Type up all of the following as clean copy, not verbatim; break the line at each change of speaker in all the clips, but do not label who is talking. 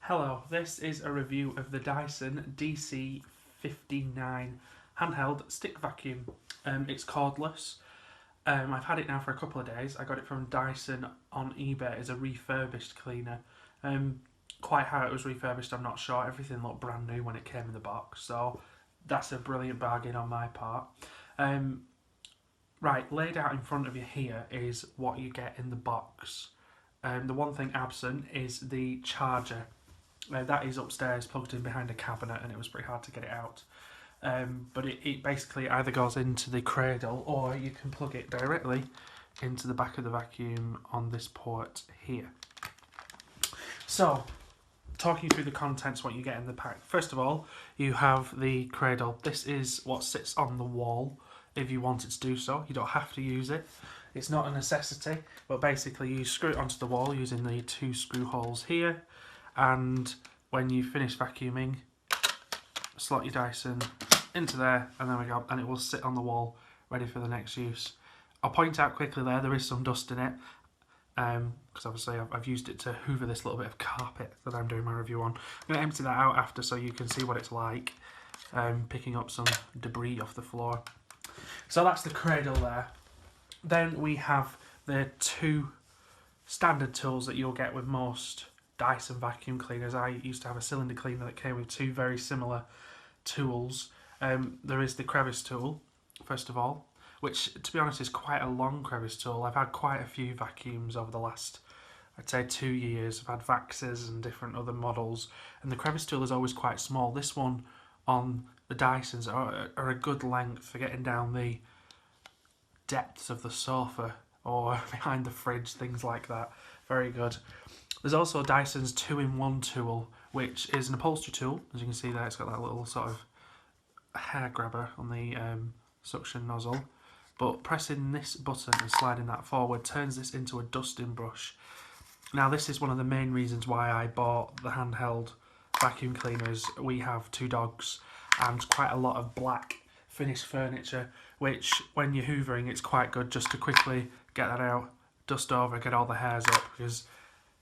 Hello, this is a review of the Dyson dc59 handheld stick vacuum. It's cordless. I've had it now for a couple of days. I got it from Dyson on eBay as a refurbished cleaner. Quite how it was refurbished, I'm not sure. Everything looked brand new when it came in the box, so that's a brilliant bargain on my part. Right, laid out in front of you here is what you get in the box. The one thing absent is the charger. That is upstairs, plugged in behind a cabinet, and it was pretty hard to get it out. But it basically either goes into the cradle, or you can plug it directly into the back of the vacuum on this port here. So, talking through the contents, what you get in the pack. First of all, you have the cradle. This is what sits on the wall if you wanted to do so. You don't have to use it. It's not a necessity, but basically you screw it onto the wall using the two screw holes here, and when you finish vacuuming, slot your Dyson into there, and there we go, and it will sit on the wall ready for the next use. I'll point out quickly there is some dust in it, because obviously I've used it to hoover this little bit of carpet that I'm doing my review on. I'm going to empty that out after so you can see what it's like, picking up some debris off the floor. So that's the cradle there. Then we have the two standard tools that you'll get with most Dyson vacuum cleaners. I used to have a cylinder cleaner that came with two very similar tools. There is the crevice tool, first of all, which to be honest is quite a long crevice tool. I've had quite a few vacuums over the last, I'd say 2 years. I've had Vaxes and different other models, and the crevice tool is always quite small. This one on the Dysons are a good length for getting down the depths of the sofa or behind the fridge, things like that. Very good. There's also Dyson's 2-in-1 tool, which is an upholstery tool. As you can see there, it's got that little sort of hair grabber on the suction nozzle. But pressing this button and sliding that forward turns this into a dusting brush. Now, this is one of the main reasons why I bought the handheld vacuum cleaners. We have 2 dogs and quite a lot of black finished furniture, which when you're hoovering, it's quite good just to quickly get that out, dust over, get all the hairs up, because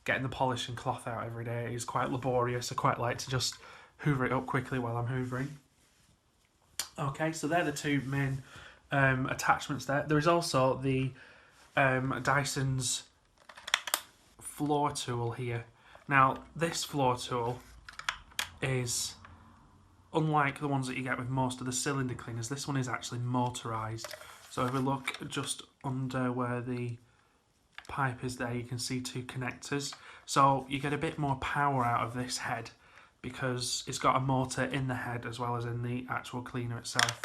getting the polish and cloth out every day is quite laborious. I quite like to just hoover it up quickly while I'm hoovering. Okay, so they're the two main attachments there. There is also the Dyson's floor tool here. Now, this floor tool is, unlike the ones that you get with most of the cylinder cleaners, this one is actually motorised. So if we look just under where the pipe is there, you can see 2 connectors. So you get a bit more power out of this head because it's got a motor in the head as well as in the actual cleaner itself.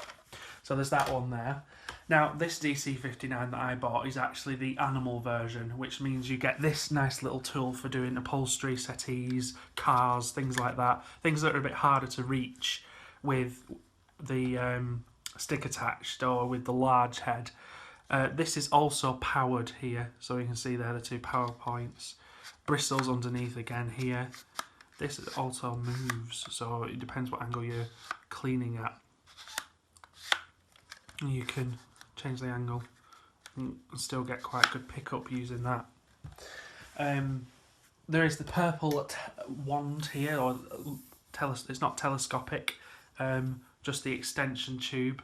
So there's that one there. Now, this DC59 that I bought is actually the animal version, which means you get this nice little tool for doing upholstery, settees, cars, things like that. Things that are a bit harder to reach with the stick attached or with the large head. This is also powered here, so you can see there the 2 power points. Bristles underneath again here. This also moves, so it depends what angle you're cleaning at. You can change the angle and still get quite good pickup using that. There is the purple wand here, or it's not telescopic, just the extension tube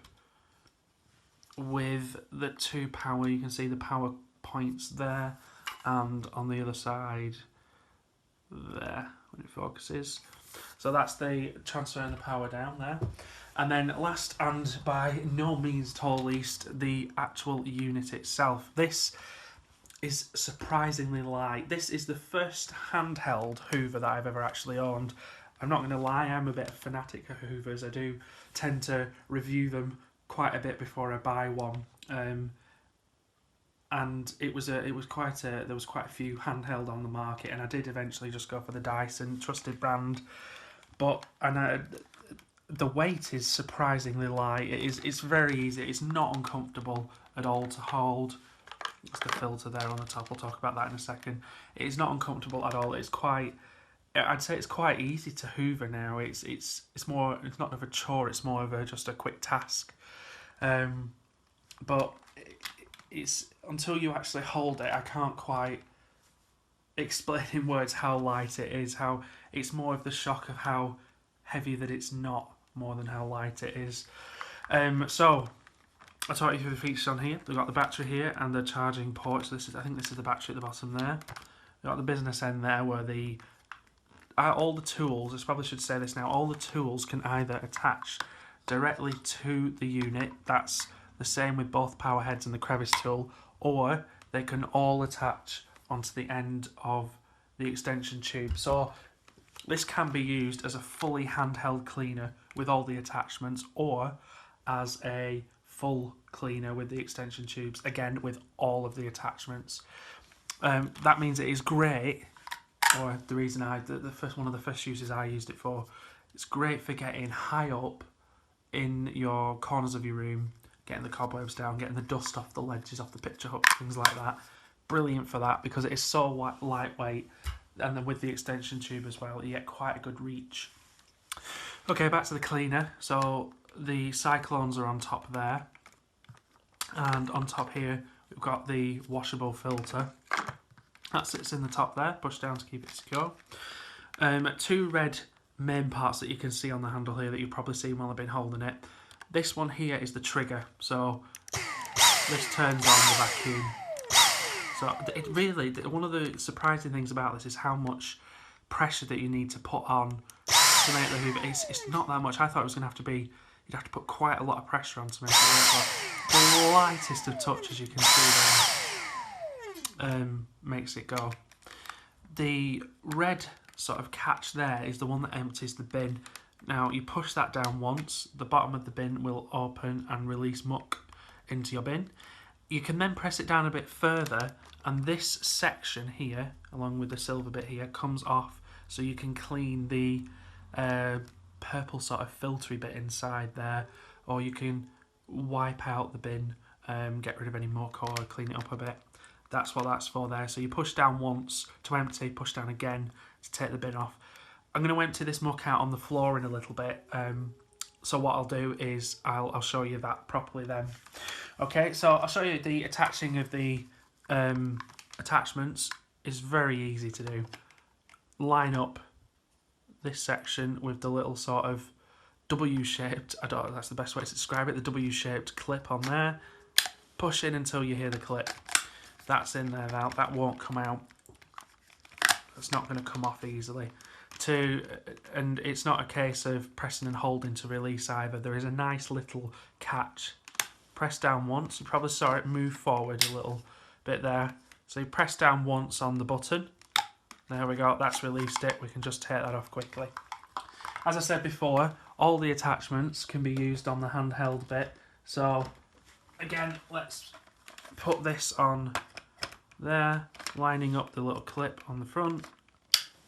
with the 2 power. You can see the power points there, and on the other side there when it focuses. So that's the transferring the power down there. And then last and by no means least, the actual unit itself. This is surprisingly light. This is the first handheld hoover that I've ever actually owned. I'm not going to lie, I'm a bit of a fanatic of hoovers. I do tend to review them quite a bit before I buy one. And there was quite a few handheld on the market, and I did eventually just go for the Dyson, trusted brand. But the weight is surprisingly light. It's very easy. It's not uncomfortable at all to hold. It's the filter there on the top. We'll talk about that in a second. It is not uncomfortable at all. I'd say it's quite easy to hoover now. It's not of a chore. It's more of just a quick task. But it's until you actually hold it, I can't quite explain in words how light it is. How it's more of the shock of how heavy that it's not, more than how light it is. So I'll talk you through the features on here. We've got the battery here and the charging port. So I think this is the battery at the bottom there. We've got the business end there where all the tools, I probably should say this now, all the tools can either attach directly to the unit, that's the same with both power heads and the crevice tool, or they can all attach onto the end of the extension tube. So this can be used as a fully handheld cleaner with all the attachments, or as a full cleaner with the extension tubes, again with all of the attachments. That means it is great, or the reason one of the first uses I used it for, it's great for getting high up in your corners of your room, getting the cobwebs down, getting the dust off the ledges, off the picture hooks, things like that. Brilliant for that because it is so lightweight, and then with the extension tube as well, you get quite a good reach. Okay, back to the cleaner. So the cyclones are on top there, and on top here we've got the washable filter. That sits in the top there, push down to keep it secure. Two red main parts that you can see on the handle here that you've probably seen while I've been holding it. This one here is the trigger, so this turns on the vacuum. So it really, one of the surprising things about this is how much pressure that you need to put on to make the hoover. It's not that much. I thought it was going to have to be, you'd have to put quite a lot of pressure on to make it work. But the lightest of touches you can see there makes it go. The red sort of catch there is the one that empties the bin. Now you push that down once, the bottom of the bin will open and release muck into your bin. You can then press it down a bit further, and this section here, along with the silver bit here, comes off, so you can clean the purple sort of filtery bit inside there, or you can wipe out the bin, get rid of any muck or clean it up a bit. That's what that's for there. So you push down once to empty, push down again to take the bin off. I'm going to empty this muck out on the floor in a little bit. So what I'll do is I'll show you that properly then. Okay, so I'll show you the attaching of the attachments is very easy to do. Line up this section with the little sort of W-shaped, I don't know, that's the best way to describe it, the W-shaped clip on there. Push in until you hear the clip. That's in there now, that won't come out. It's not going to come off easily. And it's not a case of pressing and holding to release either. There is a nice little catch. Press down once, you probably saw it move forward a little bit there. So you press down once on the button. There we go, that's released it. We can just take that off quickly. As I said before, all the attachments can be used on the handheld bit. So again, let's put this on there, lining up the little clip on the front.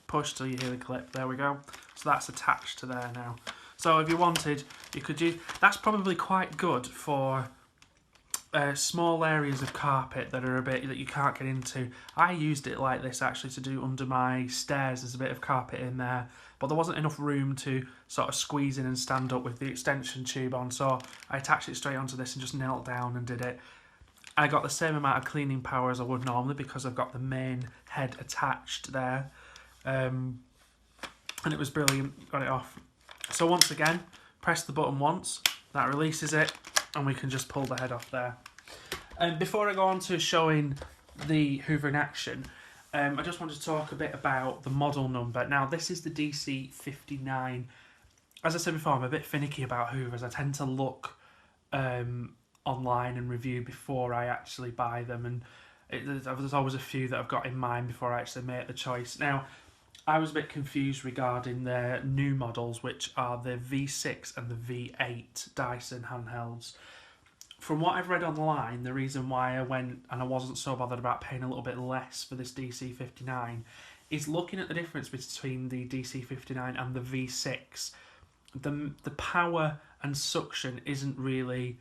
Push till you hear the clip. There we go. So that's attached to there now. So if you wanted, you could use. That's probably quite good for small areas of carpet that are a bit that you can't get into. I used it like this actually to do under my stairs. There's a bit of carpet in there, but there wasn't enough room to sort of squeeze in and stand up with the extension tube on. So I attached it straight onto this and just knelt down and did it. I got the same amount of cleaning power as I would normally because I've got the main head attached there. And it was brilliant, got it off. So once again, press the button once, that releases it, and we can just pull the head off there. And before I go on to showing the Hoover in action, I just want to talk a bit about the model number. Now this is the dc59. As I said before, I'm a bit finicky about Hoovers. I tend to look online and review before I actually buy them, and there's always a few that I've got in mind before I actually make the choice. Now, I was a bit confused regarding their new models, which are the V6 and the V8 Dyson handhelds. From what I've read online, the reason why I went and I wasn't so bothered about paying a little bit less for this dc59 is looking at the difference between the dc59 and the V6. The power and suction isn't really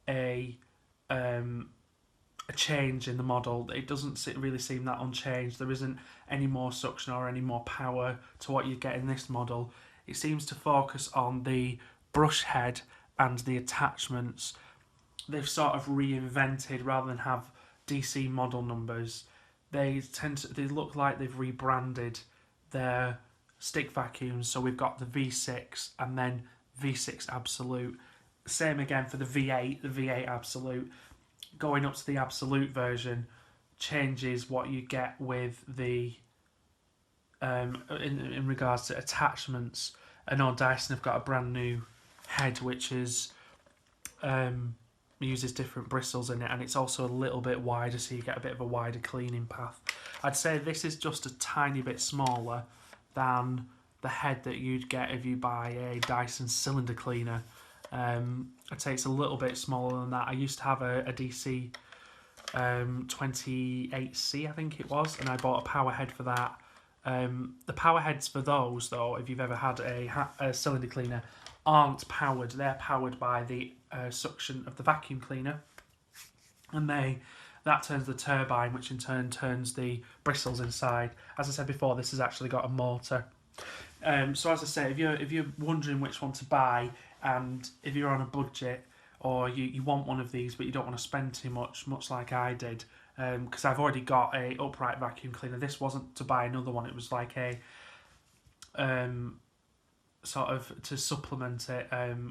a change in the model. It doesn't really seem that unchanged. There isn't any more suction or any more power to what you get in this model. It seems to focus on the brush head and the attachments. They've sort of reinvented, rather than have DC model numbers, they look like they've rebranded their stick vacuums. So we've got the V6 and then V6 Absolute. Same again for the V8, the V8 Absolute. Going up to the Absolute version changes what you get with the in regards to attachments. I know Dyson have got a brand new head which is uses different bristles in it, and it's also a little bit wider, so you get a bit of a wider cleaning path. I'd say this is just a tiny bit smaller than the head that you'd get if you buy a Dyson cylinder cleaner. I'd say it's a little bit smaller than that. I used to have a DC 28C, I think it was, and I bought a power head for that. The power heads for those, though, if you've ever had a cylinder cleaner, aren't powered. They're powered by the suction of the vacuum cleaner, and that turns the turbine, which in turn turns the bristles inside. As I said before, this has actually got a motor. So as I say, if you're wondering which one to buy, and if you're on a budget, or you want one of these but you don't want to spend too much like I did, because I've already got a upright vacuum cleaner. This wasn't to buy another one, it was like a sort of to supplement it.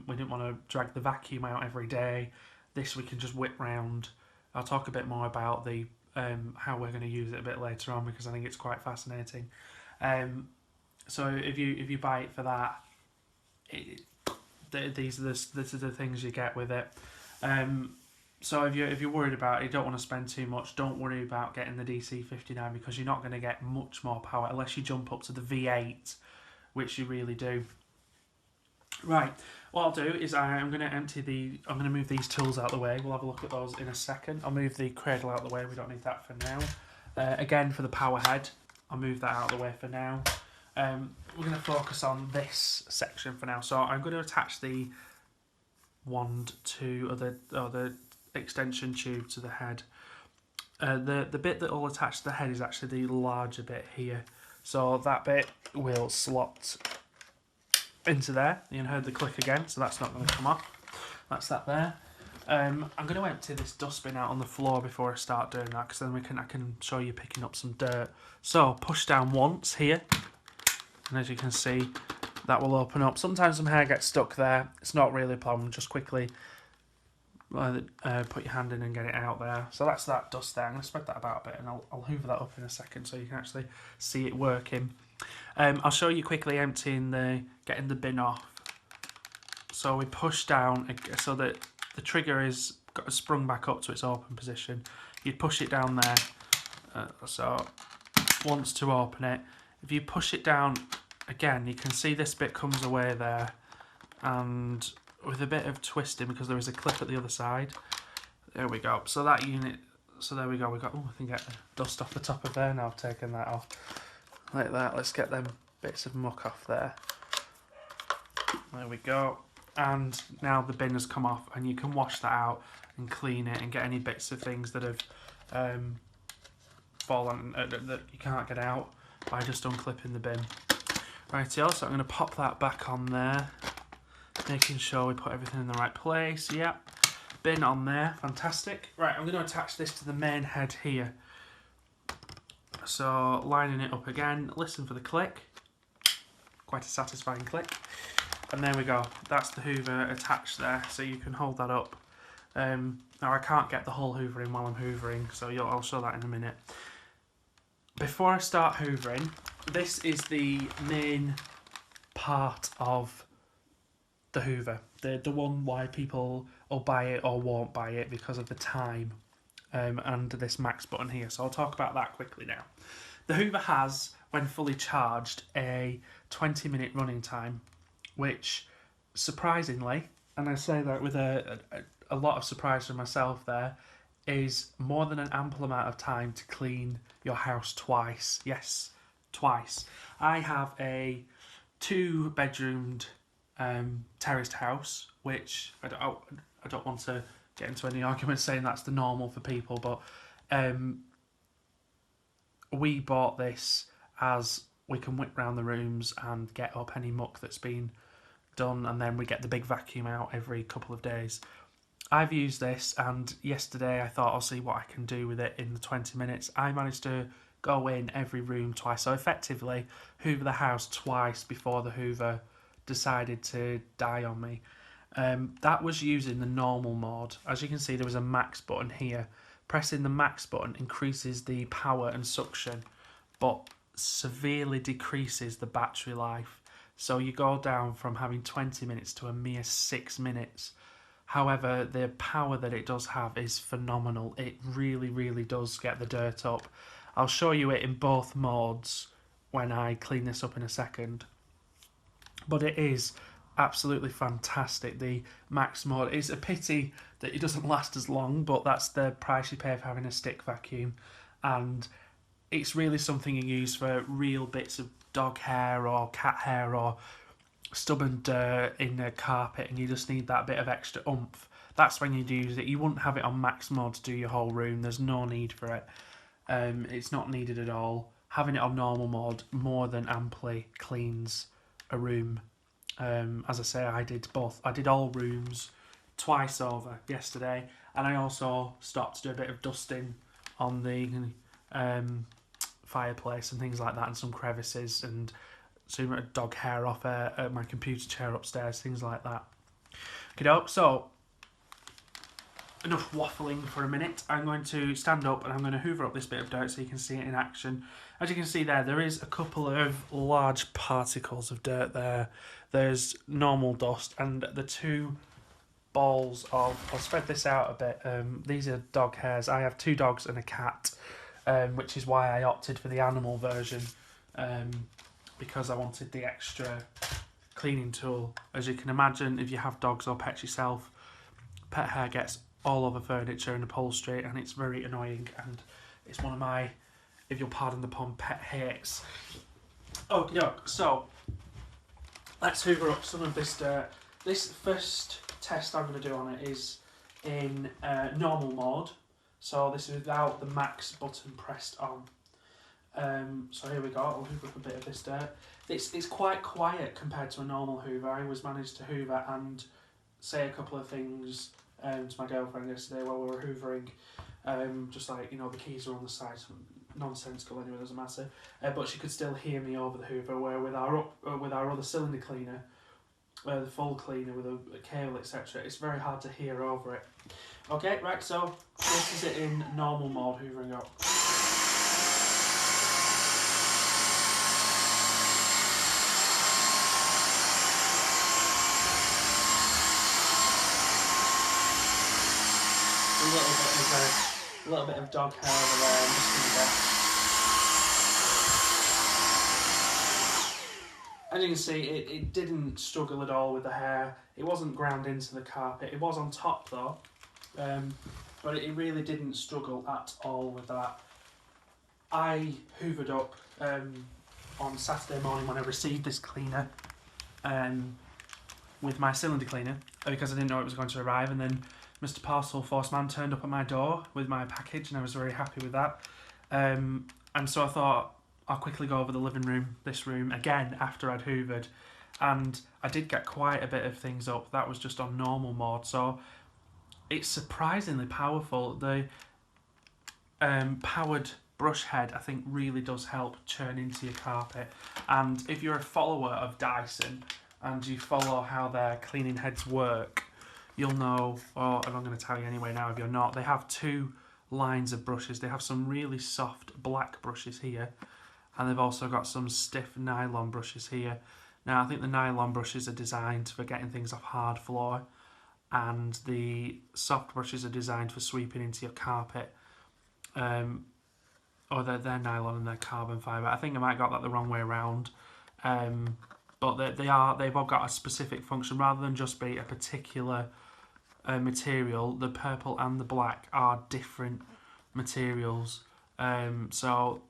We didn't want to drag the vacuum out every day. This we can just whip round. I'll talk a bit more about the how we're going to use it a bit later on, because I think it's quite fascinating. So if you buy it for that, these are the things you get with it. So if you're worried about it, you don't want to spend too much, don't worry about getting the DC59, because you're not going to get much more power unless you jump up to the V8, which you really do. Right, what I'll do is I'm going to move these tools out of the way. We'll have a look at those in a second. I'll move the cradle out of the way, we don't need that for now. Again, for the power head, I'll move that out of the way for now. We're going to focus on this section for now. So I'm going to attach the wand to the extension tube to the head. The bit that will attach to the head is actually the larger bit here. So that bit will slot into there. You can hear the click again, so that's not going to come off. That's that there. I'm going to empty this dustbin out on the floor before I start doing that, because then I can show you picking up some dirt. So push down once here, and as you can see, that will open up. Sometimes some hair gets stuck there. It's not really a problem. Just quickly put your hand in and get it out there. So that's that dust there. I'm going to spread that about a bit, and I'll hoover that up in a second so you can actually see it working. I'll show you quickly getting the bin off. So we push down so that the trigger is sprung back up to its open position. You'd push it down there. So once to open it. If you push it down again, you can see this bit comes away there, and with a bit of twisting, because there is a clip at the other side. There we go. So that unit. So there we go. I can get the dust off the top of there now. I've taken that off. Like that. Let's get them bits of muck off there. There we go. And now the bin has come off, and you can wash that out and clean it and get any bits of things that have fallen that you can't get out by just unclipping the bin. Rightio, so I'm going to pop that back on there, making sure we put everything in the right place. Yep, bin on there, fantastic. Right, I'm going to attach this to the main head here. So lining it up again, listen for the click, quite a satisfying click. And there we go, that's the hoover attached there, so you can hold that up. Now I can't get the whole hoover in while I'm hoovering, so I'll show that in a minute. Before I start hoovering, this is the main part of the hoover. The one why people will buy it or won't buy it, because of the time and this max button here. So I'll talk about that quickly now. The hoover has, when fully charged, a 20-minute running time, which surprisingly, and I say that with a lot of surprise for myself there, is more than an ample amount of time to clean your house twice. Yes, twice. I have a 2-bedroomed terraced house, which I don't want to get into any arguments saying that's the normal for people, but we bought this as we can whip round the rooms and get up any muck that's been done, and then we get the big vacuum out every couple of days. I've used this, and yesterday I thought I'll see what I can do with it in the 20 minutes. I managed to go in every room twice, so effectively hoover the house twice before the hoover decided to die on me. That was using the normal mode. As you can see, there was a max button here. Pressing the max button increases the power and suction, but severely decreases the battery life. So you go down from having 20 minutes to a mere 6 minutes. However, the power that it does have is phenomenal. It really, really does get the dirt up. I'll show you it in both modes when I clean this up in a second. But it is absolutely fantastic. The max mode, it's a pity that it doesn't last as long, but that's the price you pay for having a stick vacuum. And it's really something you use for real bits of dog hair or cat hair or stubborn dirt in the carpet, and you just need that bit of extra oomph. That's when you'd use it. You wouldn't have it on max mode to do your whole room. There's no need for it. It's not needed at all. Having it on normal mode more than amply cleans a room. As I say, I did both. I did all rooms twice over yesterday, and I also stopped to do a bit of dusting on the fireplace and things like that, and some crevices, and some dog hair off my computer chair upstairs, things like that. Okay, so enough waffling for a minute. I'm going to stand up and I'm going to hoover up this bit of dirt so you can see it in action. As you can see there is a couple of large particles of dirt there. There's normal dust, and the two balls of... I'll spread this out a bit. These are dog hairs. I have 2 dogs and a cat, which is why I opted for the animal version, because I wanted the extra cleaning tool. As you can imagine, if you have dogs or pets yourself, pet hair gets all over furniture and upholstery, and it's very annoying, and it's one of my, if you'll pardon the pun, pet hates. Okay, so let's hoover up some of this dirt. This first test I'm going to do on it is in normal mode, so this is without the max button pressed on. So here we go. I'll hoover up a bit of this dirt. It's quite quiet compared to a normal hoover. I was managed to hoover and say a couple of things to my girlfriend yesterday while we were hoovering. Just like, you know, the keys are on the side. Nonsensical anyway, doesn't matter. But she could still hear me over the hoover, where with our other cylinder cleaner, the full cleaner with a cable, etc., it's very hard to hear over it. Okay, right, so this is it in normal mode, hoovering up. A little bit of dog hair over there. I'm just going to get. As you can see, it didn't struggle at all with the hair. It wasn't ground into the carpet. It was on top though, but it really didn't struggle at all with that. I hoovered up on Saturday morning when I received this cleaner with my cylinder cleaner, because I didn't know it was going to arrive, and then Mr. Parcel Force Man turned up at my door with my package, and I was very happy with that. And so I thought I'll quickly go over the living room, this room, again after I'd hoovered. And I did get quite a bit of things up. That was just on normal mode, so it's surprisingly powerful. The powered brush head, I think, really does help churn into your carpet. And if you're a follower of Dyson and you follow how their cleaning heads work, you'll know, or I'm going to tell you anyway now if you're not, they have 2 lines of brushes. They have some really soft black brushes here, and they've also got some stiff nylon brushes here. Now, I think the nylon brushes are designed for getting things off hard floor, and the soft brushes are designed for sweeping into your carpet. Or they're nylon and they're carbon fibre. I think I might have got that the wrong way around. But they've all got a specific function rather than just be a particular material. The purple and the black are different materials, so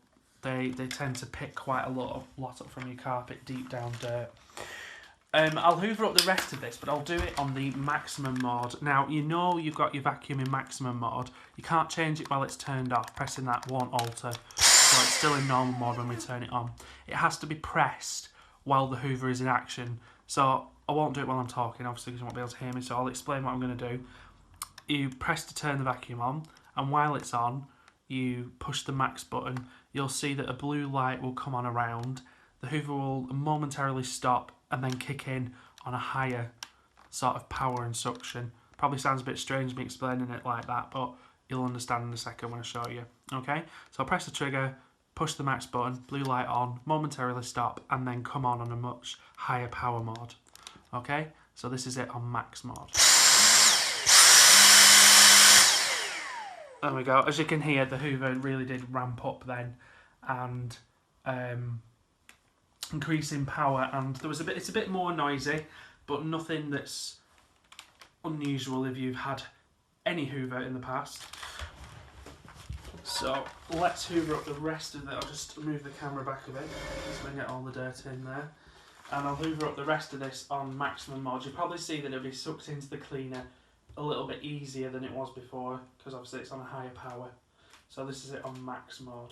they tend to pick quite a lot up from your carpet, deep down dirt. I'll hoover up the rest of this, but I'll do it on the maximum mode. Now, you know you've got your vacuum in maximum mode. You can't change it while it's turned off. Pressing that won't alter, so it's still in normal mode when we turn it on. It has to be pressed while the hoover is in action. So I won't do it while I'm talking, obviously, because you won't be able to hear me, so I'll explain what I'm going to do. you press to turn the vacuum on, and while it's on, you push the max button. You'll see that a blue light will come on around. The hoover will momentarily stop and then kick in on a higher sort of power and suction. Probably sounds a bit strange me explaining it like that, but you'll understand in a second when I show you. Okay, so I'll press the trigger, push the max button, blue light on, momentarily stop, and then come on a much higher power mode. Okay, so this is it on max mode. There we go. As you can hear, the hoover really did ramp up then, and increase in power. And there was it's a bit more noisy, but nothing that's unusual if you've had any hoover in the past. So let's hoover up the rest of it. I'll just move the camera back a bit so we get all the dirt in there. And I'll hoover up the rest of this on maximum mode. You'll probably see that it'll be sucked into the cleaner a little bit easier than it was before, because obviously it's on a higher power. So this is it on max mode.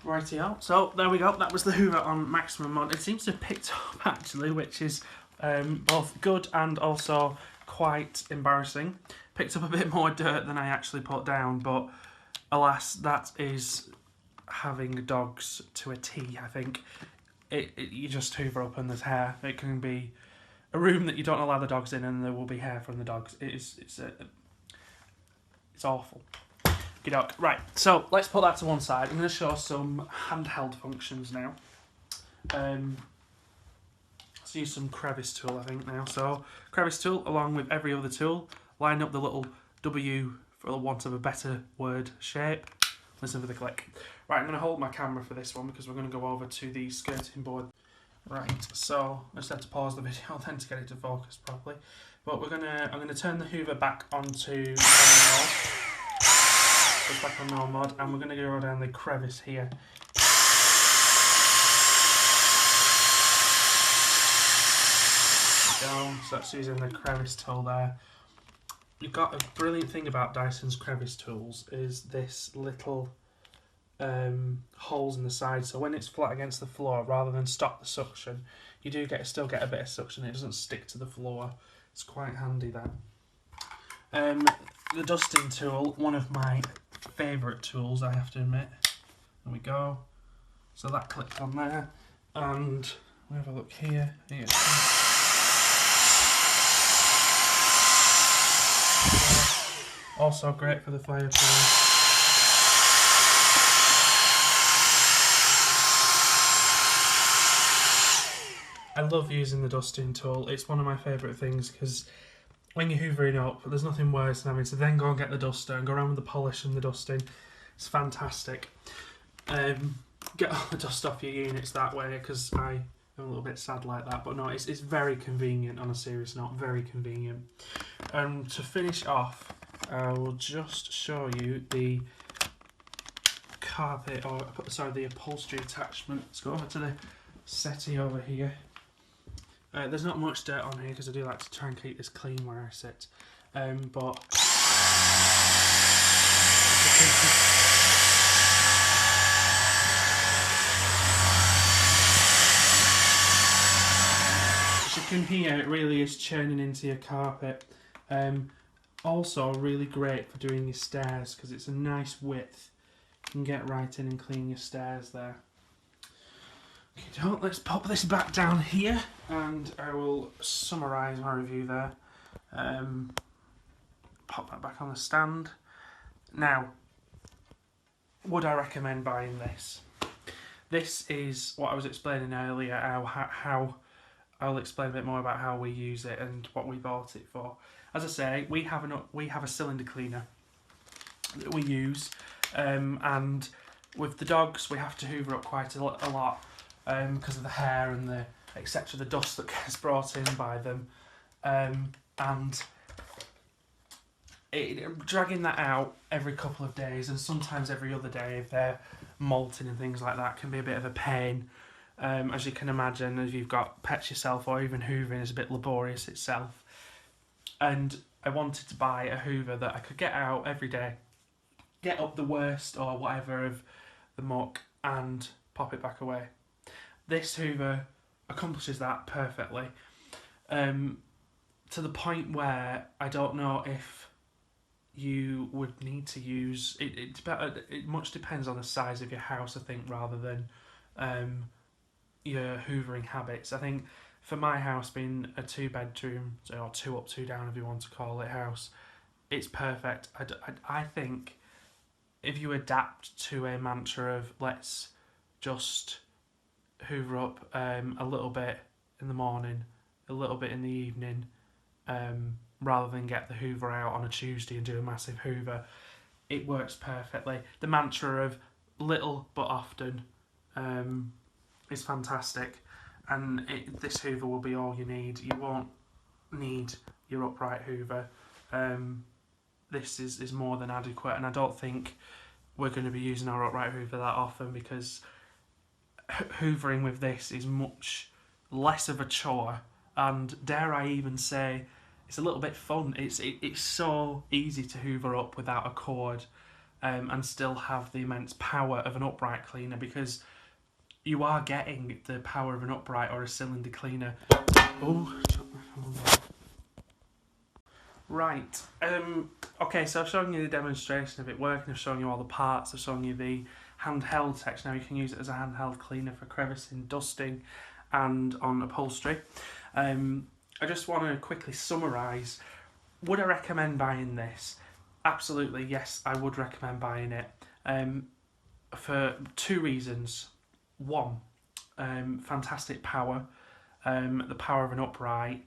Rightio, so there we go, that was the hoover on maximum mode. It seems to have picked up actually, which is both good and also quite embarrassing. Picked up a bit more dirt than I actually put down, but alas, that is having dogs to a T, I think. You just hoover up and there's hair. It can be a room that you don't allow the dogs in and there will be hair from the dogs. It's awful. Right, so let's put that to one side. I'm going to show some handheld functions now. Let's use some crevice tool, I think, now. So, crevice tool, along with every other tool, line up the little W, for want of a better word, shape. Listen for the click. Right, I'm going to hold my camera for this one because we're going to go over to the skirting board. Right, so I just had to pause the video then to get it to focus properly. But I'm going to turn the hoover back onto normal mode. It's back on normal mode, and we're going to go down the crevice here. So that's using the crevice tool there. You've got a brilliant thing about Dyson's crevice tools is this little holes in the side, so when it's flat against the floor, rather than stop the suction, you do still get a bit of suction. It doesn't stick to the floor. It's quite handy then. The dusting tool, one of my favourite tools, I have to admit. There we go. So that clicked on there, and we have a look here. Also great for the fireplace. I love using the dusting tool. It's one of my favourite things because when you're hoovering up, there's nothing worse than having to then go and get the duster and go around with the polish and the dusting. It's fantastic. Get all the dust off your units that way, because I am a little bit sad like that. But no, it's very convenient. On a serious note, very convenient. To finish off, I will just show you the carpet, or sorry, the upholstery attachment. Let's go over to the settee over here. There's not much dirt on here because I do like to try and keep this clean where I sit. But as you can hear, it really is churning into your carpet. Also really great for doing your stairs because it's a nice width. You can get right in and clean your stairs there. Okay, let's pop this back down here and I will summarise my review there. Pop that back on the stand. Now, would I recommend buying this? This is what I was explaining earlier, how I'll explain a bit more about how we use it and what we bought it for. As I say, we have a cylinder cleaner that we use, and with the dogs we have to hoover up quite a lot because of the hair and the etc. the dust that gets brought in by them, and dragging that out every couple of days and sometimes every other day if they're molting and things like that can be a bit of a pain. As you can imagine, if you've got pets yourself or even hoovering is a bit laborious itself. and I wanted to buy a hoover that I could get out every day, get up the worst or whatever of the muck and pop it back away. This hoover accomplishes that perfectly, to the point where I don't know if you would need to use it. It much depends on the size of your house, I think, rather than your hoovering habits. I think for my house being a 2-bedroom, or 2 up 2 down if you want to call it, house, it's perfect. I think if you adapt to a mantra of let's just hoover up a little bit in the morning, a little bit in the evening, rather than get the hoover out on a Tuesday and do a massive hoover, it works perfectly. The mantra of little but often is fantastic, and this hoover will be all you need. You won't need your upright hoover. This is more than adequate, and I don't think we're going to be using our upright hoover that often, because hoovering with this is much less of a chore, and dare I even say it's a little bit fun. It's so easy to hoover up without a cord, and still have the immense power of an upright cleaner, because you are getting the power of an upright or a cylinder cleaner. Right. Okay, so I've shown you the demonstration of it working, I've shown you all the parts, I've shown you the handheld section. Now you can use it as a handheld cleaner for crevicing, dusting and on upholstery. I just want to quickly summarise. Would I recommend buying this? Absolutely, yes, I would recommend buying it. For 2 reasons. One, fantastic power, the power of an upright,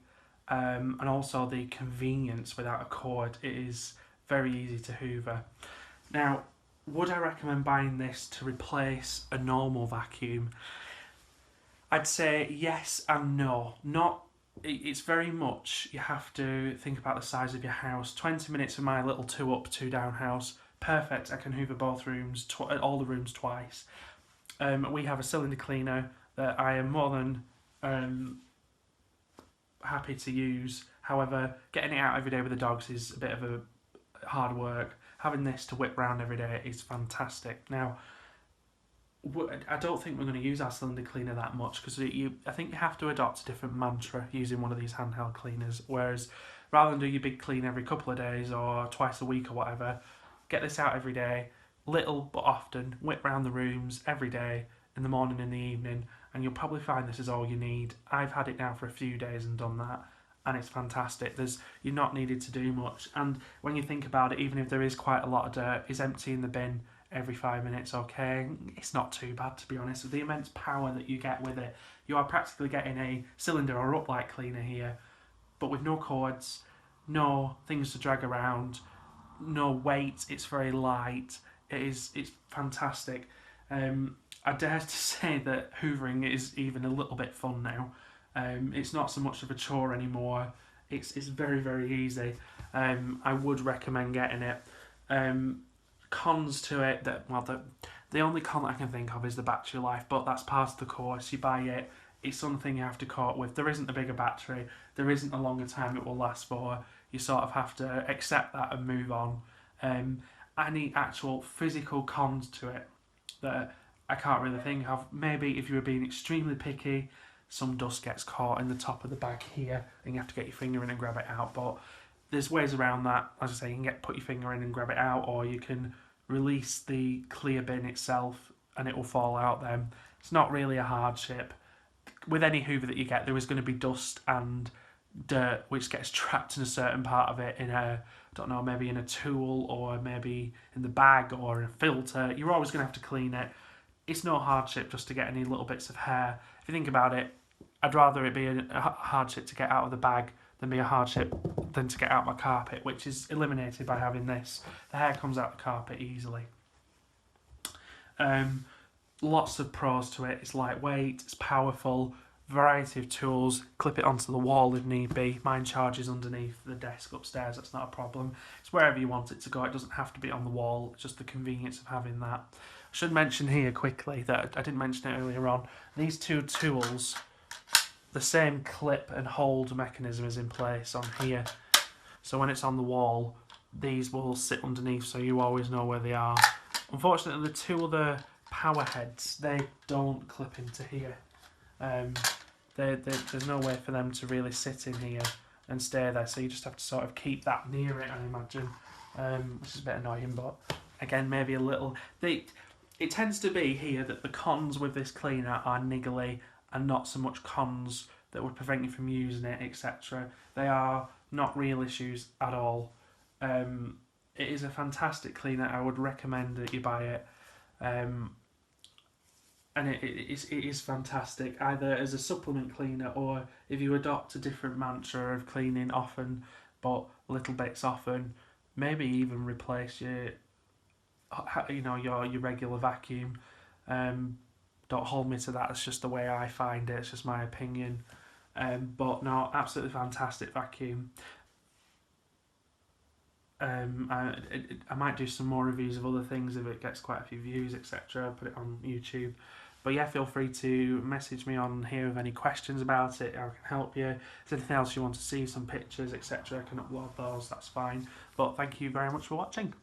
and also the convenience without a cord. It is very easy to hoover. Now, would I recommend buying this to replace a normal vacuum? I'd say yes and no. It's very much, you have to think about the size of your house. 20 minutes of my little 2 up 2 down house, perfect. I can hoover both rooms, all the rooms twice. We have a cylinder cleaner that I am more than happy to use. However, getting it out every day with the dogs is a bit of a hard work. Having this to whip round every day is fantastic. Now, I don't think we're going to use our cylinder cleaner that much, because I think you have to adopt a different mantra using one of these handheld cleaners. Whereas rather than do your big clean every couple of days or twice a week or whatever, get this out every day, little but often, whip round the rooms every day, in the morning and the evening, and you'll probably find this is all you need. I've had it now for a few days and done that, and it's fantastic. You're not needed to do much, and when you think about it, even if there is quite a lot of dirt, is emptying the bin every 5 minutes okay? It's not too bad, to be honest. With the immense power that you get with it, you are practically getting a cylinder or upright cleaner here, but with no cords, no things to drag around, no weight. It's very light. It's fantastic. I dare to say that hoovering is even a little bit fun now. It's not so much of a chore anymore. It's very, very easy. I would recommend getting it. Cons to it, the only con that I can think of is the battery life, but that's part of the course. You buy it, it's something you have to cope with. There isn't a bigger battery, there isn't a longer time it will last for. You sort of have to accept that and move on. Any actual physical cons to it that I can't really think of. Maybe if you were being extremely picky, some dust gets caught in the top of the bag here and you have to get your finger in and grab it out, but there's ways around that. As I say, you can put your finger in and grab it out, or you can release the clear bin itself and it will fall out then. It's not really a hardship. With any hoover that you get, there is going to be dust and dirt which gets trapped in a certain part of it, maybe in a tool or maybe in the bag or in a filter. You're always going to have to clean it. It's no hardship just to get any little bits of hair. If you think about it, I'd rather it be a hardship to get out of the bag than be a hardship than to get out my carpet, which is eliminated by having this. The hair comes out the carpet easily. Lots of pros to it. It's lightweight, it's powerful, variety of tools, clip it onto the wall if need be. Mine charges underneath the desk upstairs, that's not a problem. It's wherever you want it to go, it doesn't have to be on the wall, it's just the convenience of having that. I should mention here quickly that I didn't mention it earlier on, these 2 tools, the same clip and hold mechanism is in place on here. so when it's on the wall, these will sit underneath, so you always know where they are. Unfortunately, the two other power heads, they don't clip into here. There's no way for them to really sit in here and stay there, so you just have to sort of keep that near it, I imagine, which is a bit annoying, but again, maybe a little... It tends to be here that the cons with this cleaner are niggly and not so much cons that would prevent you from using it, etc. They are not real issues at all. It is a fantastic cleaner. I would recommend that you buy it. And it is fantastic, either as a supplement cleaner or if you adopt a different mantra of cleaning often but little bits often, maybe even replace your regular vacuum. Don't hold me to that, it's just the way I find it, it's just my opinion. But no, absolutely fantastic vacuum. I might do some more reviews of other things if it gets quite a few views, etc. Put it on YouTube. But yeah, feel free to message me on here with any questions about it. I can help you. If there's anything else you want to see, some pictures, etc., I can upload those, that's fine. But thank you very much for watching.